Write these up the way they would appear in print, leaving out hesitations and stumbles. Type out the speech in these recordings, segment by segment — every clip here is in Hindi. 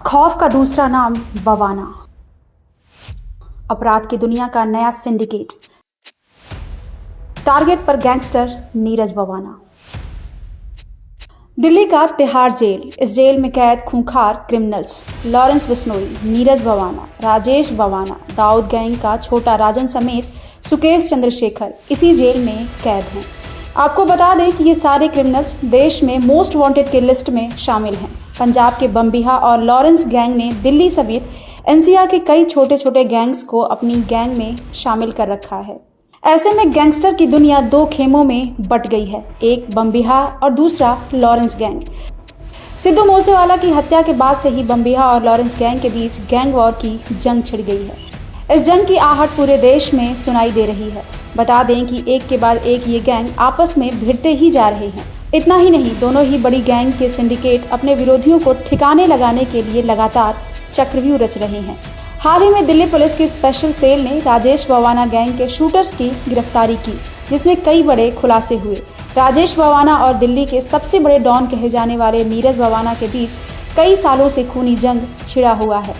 खौफ का दूसरा नाम बवाना। अपराध की दुनिया का नया सिंडिकेट। टारगेट पर गैंगस्टर नीरज बवाना। दिल्ली का तिहाड़ जेल। इस जेल में कैद खूंखार क्रिमिनल्स लॉरेंस बिश्नोई, नीरज बवाना, राजेश बवाना, दाऊद गैंग का छोटा राजन समेत सुकेश चंद्रशेखर इसी जेल में कैद हैं। आपको बता दें कि ये सारे क्रिमिनल्स देश में मोस्ट वांटेड के लिस्ट में शामिल हैं। पंजाब के बम्बिहा और लॉरेंस गैंग ने दिल्ली समेत एनसीआर के कई छोटे छोटे गैंग्स को अपनी गैंग में शामिल कर रखा है। ऐसे में गैंगस्टर की दुनिया दो खेमों में बट गई है, एक बम्बिहा और दूसरा लॉरेंस गैंग। सिद्धू मूसेवाला की हत्या के बाद से ही बम्बिहा और लॉरेंस गैंग के बीच गैंग वॉर की जंग छिड़ गई है। इस जंग की आहट पूरे देश में सुनाई दे रही है। बता दें कि एक के बाद एक ये गैंग आपस में भिड़ते ही जा रहे हैं। इतना ही नहीं, दोनों ही बड़ी गैंग के सिंडिकेट अपने विरोधियों को ठिकाने लगाने के लिए लगातार चक्रव्यूह रच रहे हैं। हाल ही में दिल्ली पुलिस की स्पेशल सेल ने राजेश बवाना गैंग के शूटर्स की गिरफ्तारी की, जिसमें कई बड़े खुलासे हुए। राजेश बवाना और दिल्ली के सबसे बड़े डॉन कहे जाने वाले नीरज बवाना के बीच कई सालों से खूनी जंग छिड़ा हुआ है।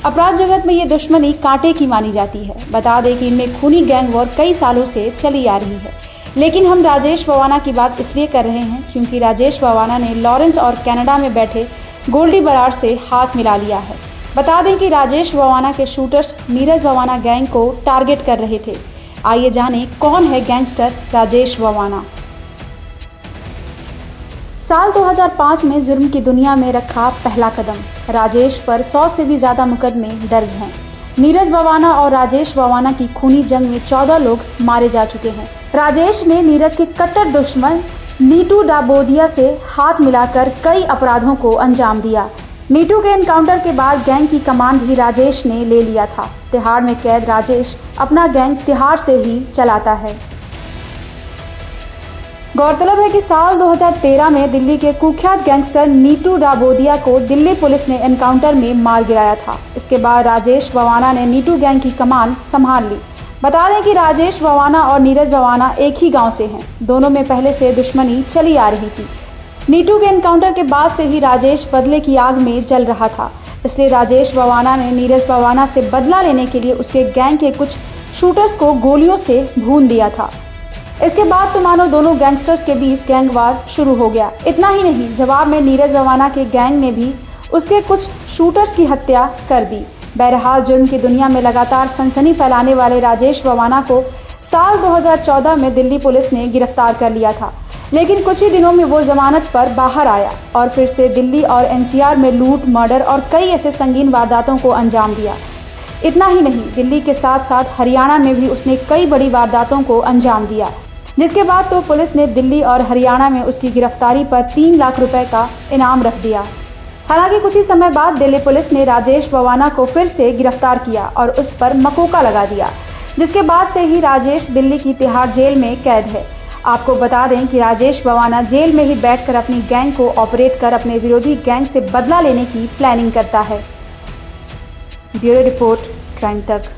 अपराध जगत में ये दुश्मनी कांटे की मानी जाती है। बता दें कि इनमें खूनी गैंग वॉर कई सालों से चली आ रही है। लेकिन हम राजेश बवाना की बात इसलिए कर रहे हैं क्योंकि राजेश बवाना ने लॉरेंस और कनाडा में बैठे गोल्डी बराड़ से हाथ मिला लिया है। बता दें कि राजेश बवाना के शूटर्स नीरज बवाना गैंग को टारगेट कर रहे थे। आइए जानें कौन है गैंगस्टर राजेश बवाना। साल 2005 में जुर्म की दुनिया में रखा पहला कदम। राजेश पर 100 से भी ज़्यादा मुकदमे दर्ज हैं। नीरज बवाना और राजेश बवाना की खूनी जंग में 14 लोग मारे जा चुके हैं। राजेश ने नीरज के कट्टर दुश्मन नीटू डाबोदिया से हाथ मिलाकर कई अपराधों को अंजाम दिया। नीटू के एनकाउंटर के बाद गैंग की कमान भी राजेश ने ले लिया था। तिहाड़ में कैद राजेश अपना गैंग तिहाड़ से ही चलाता है। गौरतलब है कि साल 2013 में दिल्ली के कुख्यात गैंगस्टर नीटू डाबोदिया को दिल्ली पुलिस ने एनकाउंटर में मार गिराया था। इसके बाद राजेश बवाना ने नीटू गैंग की कमान संभाल ली। बता दें कि राजेश बवाना और नीरज बवाना एक ही गांव से हैं। दोनों में पहले से दुश्मनी चली आ रही थी। नीटू के एनकाउंटर के बाद से ही राजेश बदले की आग में जल रहा था। इसलिए राजेश बवाना ने नीरज बवाना से बदला लेने के लिए उसके गैंग के कुछ शूटर्स को गोलियों से भून दिया था। इसके बाद तो मानो दोनों गैंगस्टर्स के बीच गैंग वार शुरू हो गया। इतना ही नहीं, जवाब में नीरज बवाना के गैंग ने भी उसके कुछ शूटर्स की हत्या कर दी। बहरहाल जुर्म की दुनिया में लगातार सनसनी फैलाने वाले राजेश बवाना को साल 2014 में दिल्ली पुलिस ने गिरफ्तार कर लिया था। लेकिन कुछ ही दिनों में वो जमानत पर बाहर आया और फिर से दिल्ली और एनसीआर में लूट, मर्डर और कई ऐसे संगीन वारदातों को अंजाम दिया। इतना ही नहीं, दिल्ली के साथ साथ हरियाणा में भी उसने कई बड़ी वारदातों को अंजाम दिया, जिसके बाद तो पुलिस ने दिल्ली और हरियाणा में उसकी गिरफ्तारी पर 3 लाख रुपए का इनाम रख दिया। हालांकि कुछ ही समय बाद दिल्ली पुलिस ने राजेश बवाना को फिर से गिरफ्तार किया और उस पर मकोका लगा दिया, जिसके बाद से ही राजेश दिल्ली की तिहाड़ जेल में कैद है। आपको बता दें कि राजेश बवाना जेल में ही बैठकर अपनी गैंग को ऑपरेट कर अपने विरोधी गैंग से बदला लेने की प्लानिंग करता है। ब्यूरो रिपोर्ट, क्राइम तक।